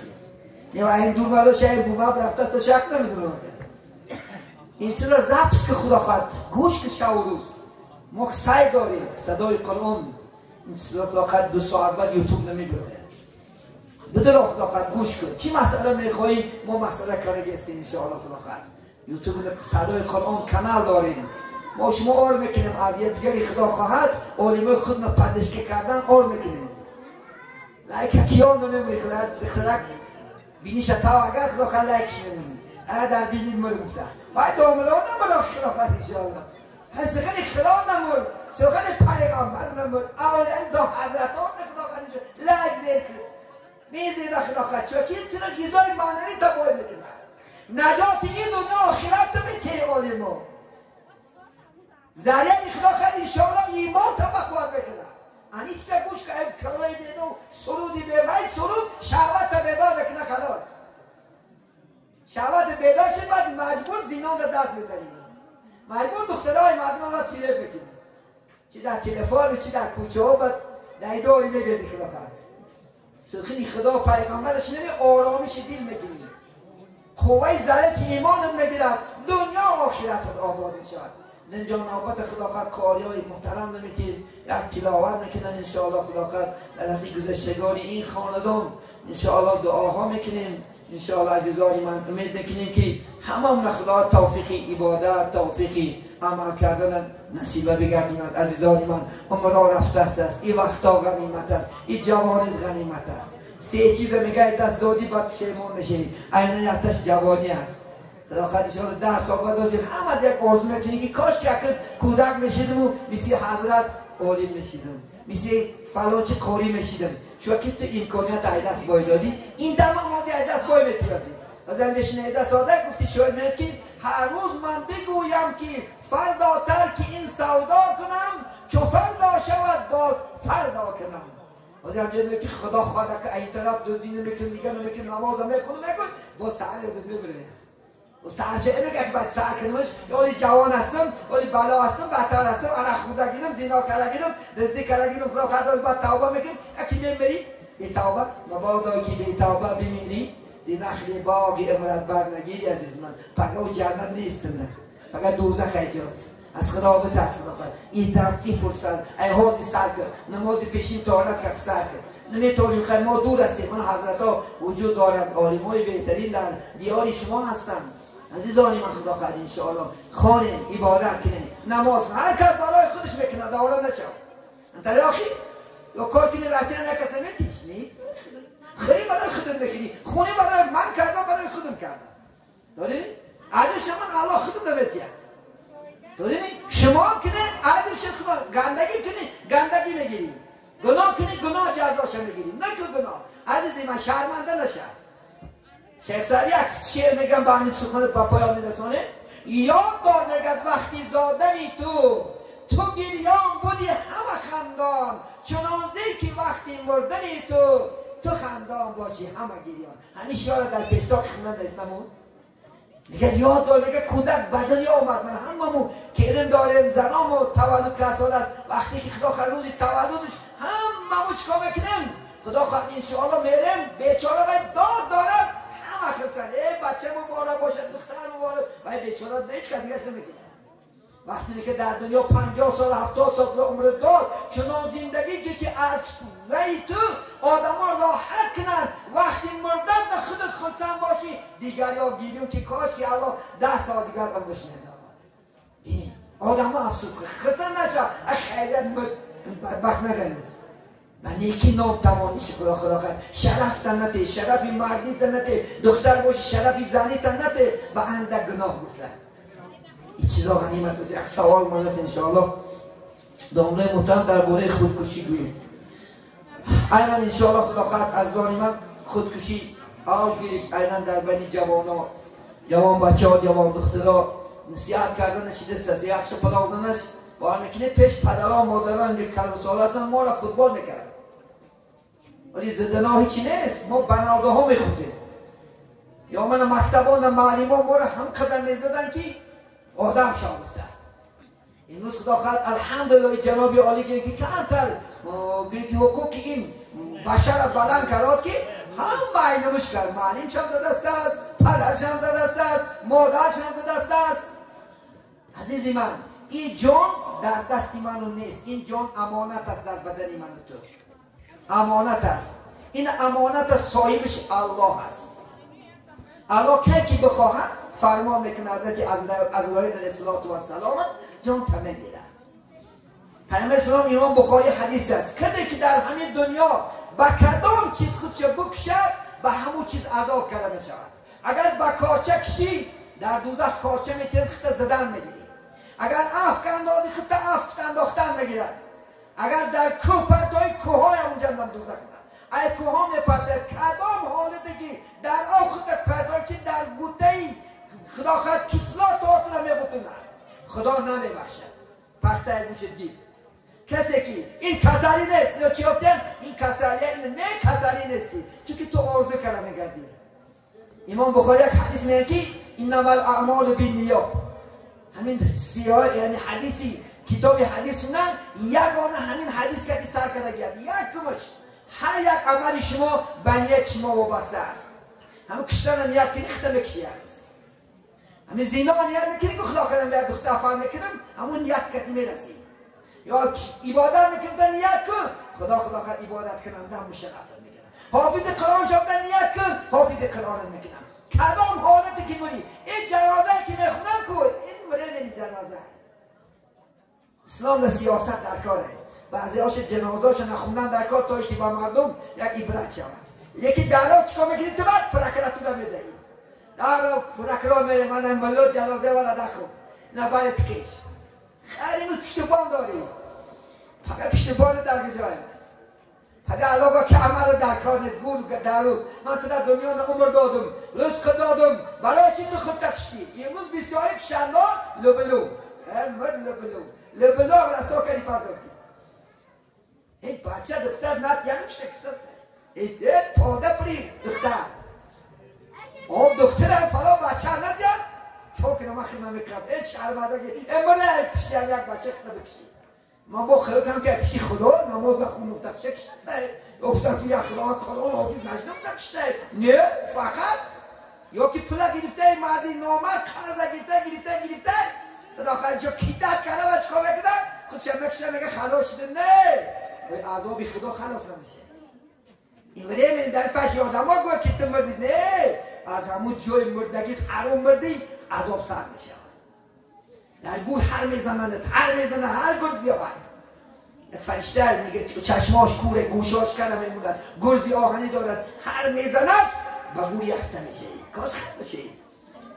نه این دور مدار شاید بومب رفته تو شک نمیدونه این چرا ربط که خدا خواهد گوش که شب و روز ما سعی داریم صدای قرآن این صدا خدا خواهد 2 ساعت بعد یوتیوب نمیگره بدر خدا خواهد گوش کن. چی مسئله میخواهیم ما مسئله کرده هستیم انشاءالله خدا خواهد یوتیوب صدای قرآن کانال داریم. ما شما آر میکنیم از یه دیگری خدا خواهد علمای خود پدشکی کردن آر میکنیم. لایک کیان نمیمونی خلق بینیش تا اگر خدا خواهد لایکش نمیمونی اگر در بینید مرموفته باید دوملان نمورا خدا خواهد انشاءالله سخن خدا نمور سخن پیغمبر نمور اولین دو حضرتات خدا خواهد لایک ذکر میزیر خدا خواهد چوکی تینا گیزای معنوی تا باید میکنه نجات این دنیا آخرت میتیه علمو ذریعه خدا خواهد انشاءالله ایمان تا بخواهد بکنه. اینی چیزا گوش که کلای بیدو سرودی بیمای سرود شهوت بیدار بکنه خلاص. شهوت بیدار شد بعد مجبور زینان را دست بزنیم، مجبور دخترهای مردم را تیره بکنیم، چی در تلفن چی در کوچه ها بعد در دوری بگردی خدا خواهد. سخنی خدا پیغمبرش نمی آرامش دل میگیریم، قوه ذرت ایمان میگیرد، دنیا آخرت آباد میشود. اینجا نوبت خدا خواهد کاری های محترم نمیتیم یک تلاوت میکنن انشاءالله خدا خواهد در حقی گذشتگاری این خاندان انشاءالله دعاها میکنیم. انشاءالله عزیزانی من امید میکنیم که همه خدا توفیقی عبادت توفیقی عمل کردن نصیبه بگردوند. عزیزانی من عمر رفته است، این وقتا غنیمت است، این جوانی غنیمت است. 3 چیز میگه دست دادی بعد پشیمون میشی، عین یتش جوانی است. خدا خواهد انشاءالله 10 سال بعد از همه یک آرزو میکنی که کاش که کودک میشیدم و مثل حضرت عالی میشیدم، مثل فلان چه کاری میشیدم. چون که تو امکانیت ایدست باید دادی این دم آمازی ایدست باید میتیازی. از اینجا شنیده ساده گفتی شاید میاد که هر روز من بگویم که فردا ترک این سودا کنم چو فردا شود باز فردا کنم. از اینجا میاد که خدا خواهد که این طرف دوزی نمیکن دیگه نمیکن نماز میکن با سعی رو ببره و سرشه میگه که باید سر کنمش یا جوان هستم یا بالا هستم بهتر هستم انا خودگیرم زینا کردگیرم رزدی کردگیرم خدا خواهد باید توبه میکنم. یکی میبری بی توبه مبادا که بی توبه بمیری زی نخلی باقی امرت برنگیری عزیز من پگه و جنت نیستم پگه دوزخ ایجاد از خدا بترسم. این دم این فرصت ای حاضی سر کرد نمازی پیشین تارت کرد سر کرد نمیتونیم خیلی ما دور هستیم. من حضرت ها وجود دارم عالمای بهترین در دیار شما هستم عزیزانی من. خدا خواهد انشاءالله خانه عبادت کنه نماز هر کس بالای خودش بکنه داوره نشو انت آخی یا کار کنی رسیه نکسه میتیش نی خیلی برای خودم بکنی خونه برای من کردم برای خودم کردم داریم عدل شما الله خودم نمیتید داریم شما کنه عدل شما گندگی کنی گندگی نگیری گناه کنی گناه جزاش میگیری نه که گناه عزیزی من شرمنده نشه. شیخ سعدی یک شعر میگم به همین سخن با پایان میرسونه. یاد دار نگد وقتی زادنی تو گریان بودی همه خندان چنانده که وقتی مردنی تو خندان باشی همه گریان. همین شعر در پیشتاق خونن نیستمون میگه یاد دار میگه کودک بدنی آمد من هممون که کرم داریم زنام و تولد که سال است وقتی که خدا خواهد روزی تولدش همه چیکار میکنیم خدا خواهد انشاءالله میریم بیچاره باید داد دارد همه خرسن بچه مبارک باشد دختر مبارک و بیچاره به هیچ کس دیگه نمیکنه وقتی که در دنیا 50 سال 70 سال عمر دار چنان زندگی که از وی تو آدم ها راحت کنن وقتی مردن به خودت خرسن باشی دیگر یا گیریم که کاش که الله 10 سال دیگر عمرش ندارد این آدم ها افسوس خرسن نشد خیلیت بدبخت نگنید و نیکی نام توانیش خدا کرد شرف تنته شرف مردی تنته دختر باشی شرف زنی تنته و اندک گناه گفتن این چیزا غنیمت است یک سوال من است انشاءالله دامنه محترم درباره خودکشی گویید اینا انشاءالله خدا خواهد از غنیمت خودکشی آج گیرش اینا در بین جوان بچه ها جوان دخترها نصیحت کردن شدست است یکش پلاغزنش بار میکنه پیش پدرها مادران که کل و سال هستن ما را فوتبال میکرد ولی زدنا هیچی نیست ما بناده ها میخوندیم یا من مکتبان معلیمان ما را هم قدم میزدن که آدم شامفتن این روز خدا خواهد الحمدلله جنابی عالی که کمتر بیتی حقوق این بشر بلند کرد که هم معلومش کرد معلم شم دست است پدرش هم دست است مادرش هم دست است عزیزی من این جان در دستی منو نیست این جان امانت است در بدن من تو امانت است این امانت صاحبش الله است الله که بخواهد فرمان میکنه حضرت عزرائیل علیه السلام جان تمه گیره پیامبر اسلام امام بخاری حدیث است کسی که در همین دنیا با کدام چیز خودش بکشد به همون چیز عذاب کرده میشود اگر با کاچه کشی در دوزخ کاچه میتونی خط زدن میگیری اگر افک اندازی خط افک انداختن میگیرد اگر در کوه پرتای کوه های اونجا هم دوزخ ای کوه ها میپرده کدام حالتی که در آب خط پرتای که در گوته خدا خواهد کسلات آتو را میبوتونه خدا نمیبخشد پخته گوشت گیر کسی که این کسلی نیست یا چی افتن این کسلی این نه کسلی نیستی چون تو آرزو کرده میگردی امام بخاری یک حدیث میگه که انما الاعمال بالنیات همین سیاه یعنی حدیثی کتاب حدیث نه یگانه همین حدیث که سر کرده گرد یکمش هر یک عمل شما به نیت شما وابسته است همون کشتن نیت که نخته میکشی همین زینا نیت میکنی که خدا خودم باید دختر فهم میکنم همون نیت که میرسی یا عبادت میکنم نیت کن خدا خود عبادت کنم در مشرفت میکنم حافظ قرآن شدن نیت کن حافظ قرآن میکنم کدام حالتی که بودی این جنازه که میخونم کن این مره نمی جنازه اسلام سیاست در کاره بعضی هاش جنازه شو نخوندن در کار تا که با مردم یک عبرت شود یکی درها چکا میکنی تو بعد پرکراتو رو میدهی در پرکرات میره من ملو جنازه ولا دخو نبرت کش خیلی اینو پشتبان داری فقط پشتبان در جای فقط علاقه که عمل در کار نیست گول درو من تو در دنیا عمر دادم رزق دادم برای چی تو خود تکشتی امروز بسیاری کشندار لبلو مرد لبلو رسا کردی پرداختی این بچه دختر نت یعنی چه کشتر این پاده پری دختر آب دختر هم فلا بچه نت یعنی تو که نما خیمه میکنم این شهرمده که امروز پشتی هم یک بچه خدا بکشتی ما با خیلی کم که پشتی خدا نماز بخون نفتشه کشته افتاد توی اخلاق قرآن حافظ نجدم نکشته نه فقط یا که پولا گرفته مردی نامد قرضه گرفته صداقت جو کیدت کرده و چکا بکنه خودشه مکشه میگه خلاص شده نه عذابی خدا خلاص نمیشه این ولی من در پشی آدم ها گوه که تو مردید نه از همون جای مردگیت حرام مردی عذاب سر میشه در گور هر میزنه هر گرزی ها باید فرشته میگه چشماش کوره گوشاش کنه میموندن گرزی آهنی دارد هر میزند با گور یخته میشه کاش خد بشه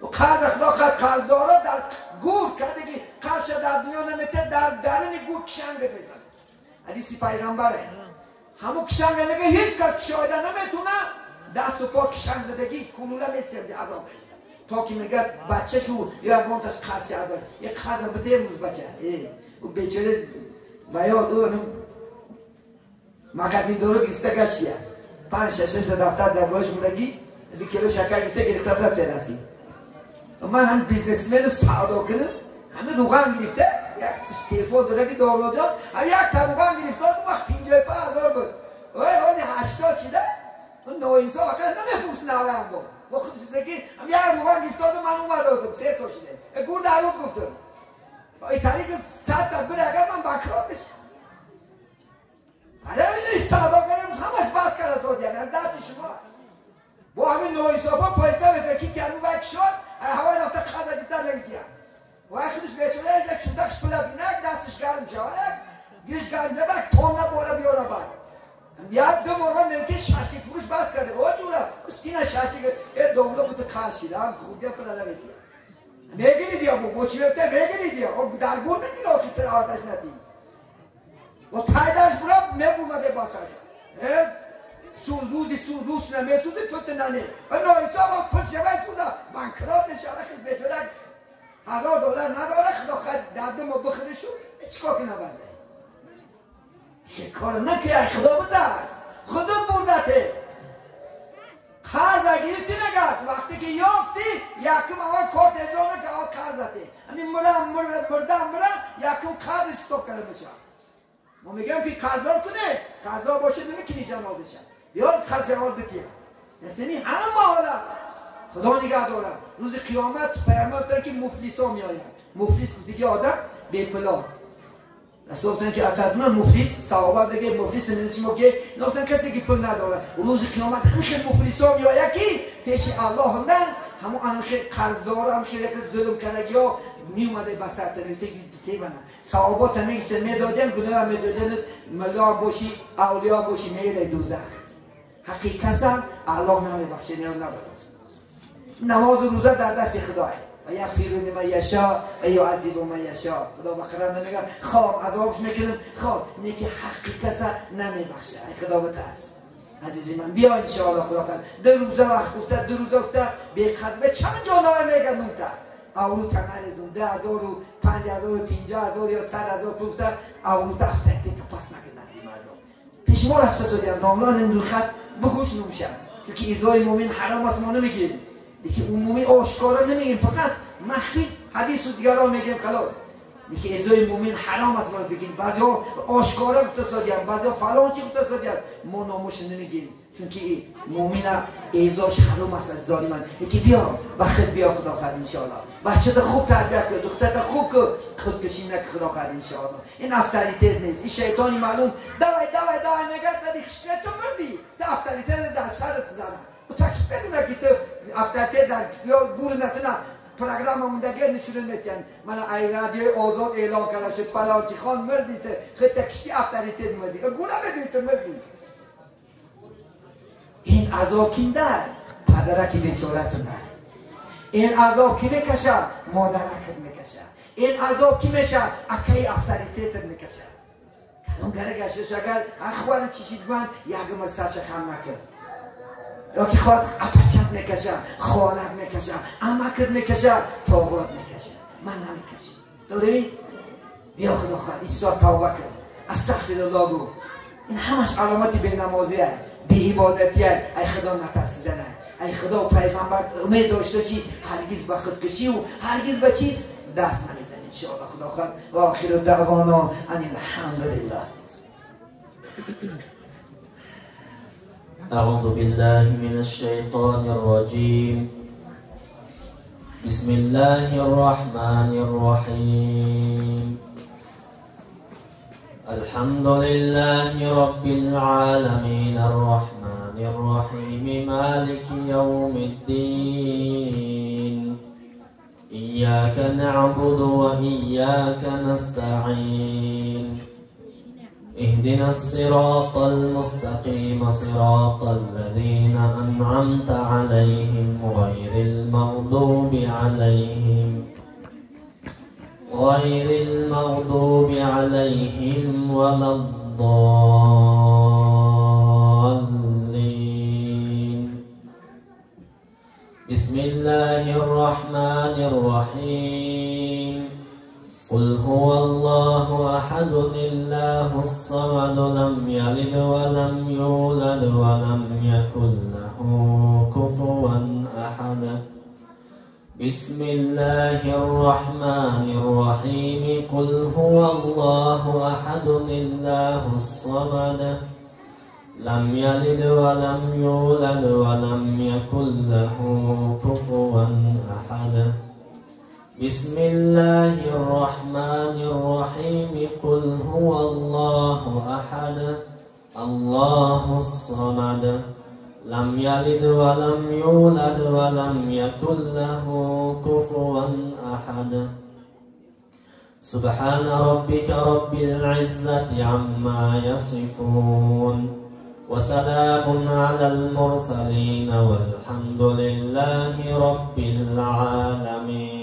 و قرض اخلاقات قرض داره در گور کرده که قرض در دنیا نمیته در درن گور کشنگ میزنه حدیثی پیغمبره همون کشنگ میگه هیچ کس کشایده نمیتونه دست و پا کشنگ زدگی کنوله میسرده عذاب تا که میگه بچه شو یا گونتش قرض شده یک قرض بده امروز بچه او بیچاره بیاد او مغازین دارو گسته گشتیه 5-6 دفتر در باش مونگی 2 کیلو شکر گرفته برات ترسی من هم بیزنسمن سعادا کنم همه روغن گرفته یک تلفن داره که داوود جان یک تا روغن گرفته اون وقت 55,000 بود اوه 80 شده اون نوینسا وقت نمیفروش نویم بود و خودش دیگه هم یک روغن گرفته من اومده بودم 3 سال شده گور دارود گفتم این طریق 100 تا بره اگر من بانکرات بشم حالا میدونی سوداگرم همش بس کرده سعودیان هم دست شما با همین نوعی صافا پیسه بده که کنو بک شد هوای نفته خدا دیتا نگیدیم و اخیرش بیچاره یک چندکش پلا بینک دستش گرم شود گیرش گرم بک تونه بولا بیاره بک یک دو موقع نمکه شاشی فروش بس کرده و جورا اینه شاشی که این دوملو بوده کارشیده هم خوبیه پلا نمیدیم میگیری دیا بو چی بته میگیری دیا او درگور میگیره آخی تر آتش ندی و تایدش برا میبومده باساش روز نمیسوده توت ننه و نایسا با پرچوه سودا بانکرات نشاره خیز بیچاره $1000 نداره خدا خد دردم و بخیرشو چکا که نبنده که کار نکه خدا بوده است خدا بردته قرض گرفتی نگرد وقتی که یافتی یکم اول کار اجازه که آن قرضته همین مردم یکم قرض استوب کرده میشه ما میگم که قرضدار کنه قرضدار باشه نمیکنی جنازه بیاد قرض جواب بتیم نسیمی همه حالا خدا نگه داره روز قیامت پیامبر داره که مفلسا میآیند مفلس دیگه آدم بی پلا رسولتن که اقدمون مفلس صحابه بگه مفلس میشیم که نگفتن کسی که پول نداره روز قیامت همیشه مفلسا میآید که پیش الله نه همون آنکه قرضدار هم که ظلم کرده یا میومده بسر تنفته تیبنه صحابات هم میدادن گناه هم میدادن ملا باشی اولیا باشی میره دوزخ حقیقت الله نمیبخشه نیم نباید نماز و روزه در دست خداه و یغفر لمن یشاء و یعذب من یشاء خدا بقرآن نمیگه خواب عذابش میکنم خواب اینه که حقیقت نمیبخشه خدا بترس عزیزی من بیا انشاءالله خدا کنه 2 روزه وقت گفته 2 روزه گفته به قدمه چند جانوه میگن نمته اولو تمرزون 10,000 و 5,000 و 50,000 یا 100,000 گفته اولو دفترتی تپاس نکرد نزی مردم پیش ما رفته سودیم ناملان این خط بگوش نمیشن چون ایزای مومن حرام است ما نمیگیم یکی اون مومن آشکارا نمیگیم فقط مخفی حدیث و دیگران میگیم خلاص یکی ایزای مومن حرام است ما بگیم بعضیا آشکارا اقتصادیان بعضیا فلان چی اقتصادیان ما ناموش نمیگیم چون که مومن ایزاش حرام است از ظالمان یکی بیا وقت بیا خدا خواهد انشاءالله بچه خوب تربیت کن دختر خوب کن خودکشی نکن خدا خواهد انشاءالله این افتریتر نیست این شیطانی معلوم دوای نگرد ندی خشنه تو مردی تا افتریتر در سرت زنه و تکش بدونه که تو افتریتر در یا گور نتونه پروگرام موندگی نشونه نتین من ای رادیو آزاد اعلان کرده شد فلانچی خان مردی تو خود تکشتی افتریتر مردی گوره بدی تو مردی این عذاب کیم در پدرکی بیچارتون در این عذاب کی میکشه مادرکت میکشه این عذاب کی میشه اکی افتریتت میکشه کلون گره گشتش اگر اخوار چیشید من یکم سرش خم نکرد یا که خواهد اپچت میکشه خالت میکشه امکت میکشه تاوات میکشه من نمیکشه داری؟ بیا خدا خواهد ایسا توبه کن استغفر الله گو این همش علامتی به نمازیه به عبادتیه ای خدا نترسیدنه ای خدا پیغمبر امید داشته چی هرگز به خودکشی و هرگز به چیز دست نمیزن انشاءالله خدا خواهد و آخر دعوانا ان الحمدلله اعوذ بالله من الشیطان الرجیم بسم الله الرحمن الرحیم الحمد لله رب العالمين الرحمن الرحيم مالك يوم الدين إياك نعبد وإياك نستعين اهدنا الصراط المستقيم صراط الذين أنعمت عليهم غير المغضوب عليهم ولا الضالين بسم الله الرحمن الرحيم قل هو الله أحد الله الصمد لم يلد ولم يولد ولم يكن له كفوا أحد بسم الله الرحمن الرحيم قل هو الله أحد الله الصمد لم يلد ولم يولد ولم يكن له كفوا أحد بسم الله الرحمن الرحيم قل هو الله أحد الله الصمد لم يلد ولم يولد ولم يكن له كفوا أحد سبحان ربك رب العزة عما يصفون وسلام على المرسلين والحمد لله رب العالمين.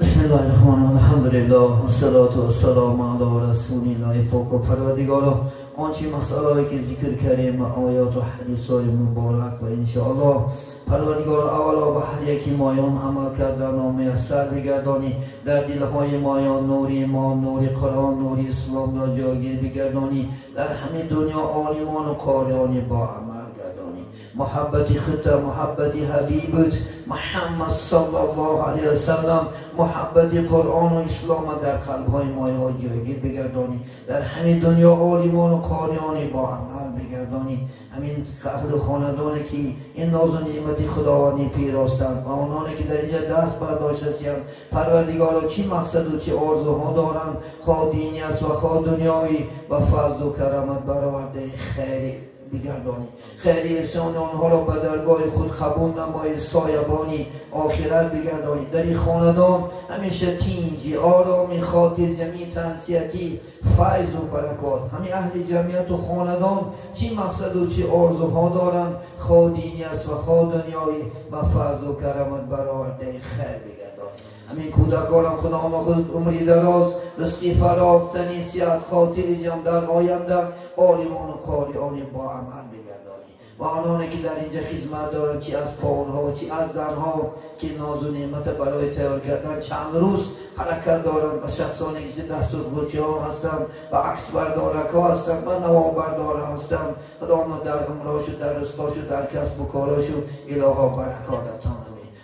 بسم الله الرحمن الرحیم. الحمدلله والصلاة والسلام علی رسول الله. پاک و پروردگارا آنچه مسائلی که ذکر کردیم آیات و حدیث‌های مبارک و انشاءالله پروردگار اولا به هر یکی مایان عمل کردن و میسر بگردانی، در دلهای مایان نور ایمان، نور قرآن، نور اسلام را جایگیر بگردانی، در همین دنیا عالمان و قاریان با عمل گردانی. محبتی خودت، محبتی حبیبت محمد صلی الله علیه وسلم، محبتی قرآن و اسلام در قلبهای مایان جایگیر بگردانی، در همین دنیا عالمان و قاریان با عمل بگردانی. همین اهل خاندانی که این ناز و نعمت خداوندی پیراستند و آنانی که در اینجا دست برداشتند، پروردگارا چی مقصد و چی آرزوها دارند، خواه دینی است و خواه دنیایی، و فضل و کرامت برآورده خیری بگردانی، خیری احسان آنها را به درگاه خود قبول نمایی، سایبانی آخرت بگردانی. در این خاندان همیشه تینجی، آرامی، خاطر جمعی، تنسیتی، فیض و برکات. همین اهل جمعیت و خاندان چی مقصد و چی آرزوها دارند، خواه دینی است و خواه دنیایی، و فضل و کرامت برآورده خیر بگردانی. همین کودکانم خدا خود عمری دراز، رزقی فراخ، تنیسیت، خاطر جمع در آینده، عالمان و قاریان با عمل بگردانی. و آنانی که در اینجا خدمت دارند، چی از پاولها چی از زنها که ناز و نعمت برای تیار کردن چند روز حرکت دارند، و شخصانی که دست و گوچه ها هستند و عکس بردارک ها هستند و نوا بردار هستند، خدا در عمرهاش و در رزقهاش و در کسب و کاراش و الها برکاتتان.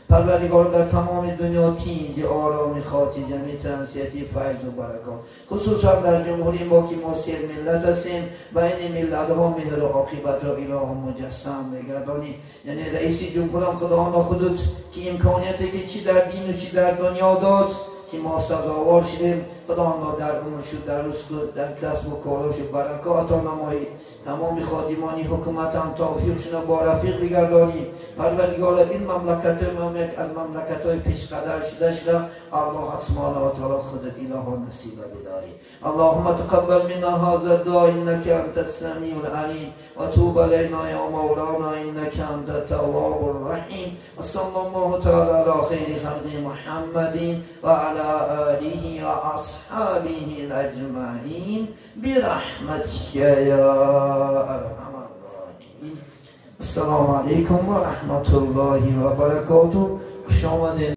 پروردگار در تمام دنیا تینج، آرامی، خاطر جمعی، تنسیتی، فیض و برکات. خصوصا در جمهوری ما که ما سیر ملت هستیم و این ملت ها مهر و عاقبت را اله مجسم بگردانی. یعنی رئیس جمهورم خدا خودت که امکانیتی که چی در دین و چی در دنیا داد که ما سزاوار شدیم، خدا در عمر شد، در رزق، در کسب و کاراش و برکات نمایی. تمام خادمانی حکومت هم توفیق شده با رفیق بگردانی. پروردگار این مملکت از مملکت های پیش قدر شده الله سبحانه و تعالی خودت اله نصیب بداری. اللهم تقبل منا هذا الدعاء انك انت السميع العليم وتوب علينا يا مولانا انك انت التواب الرحيم. وصلى الله تعالى على خير خلق محمد وعلى آله وأصحابه الأجمعين برحمتك يا أرحم الراحمين. السلام عليكم ورحمة الله وبركاته.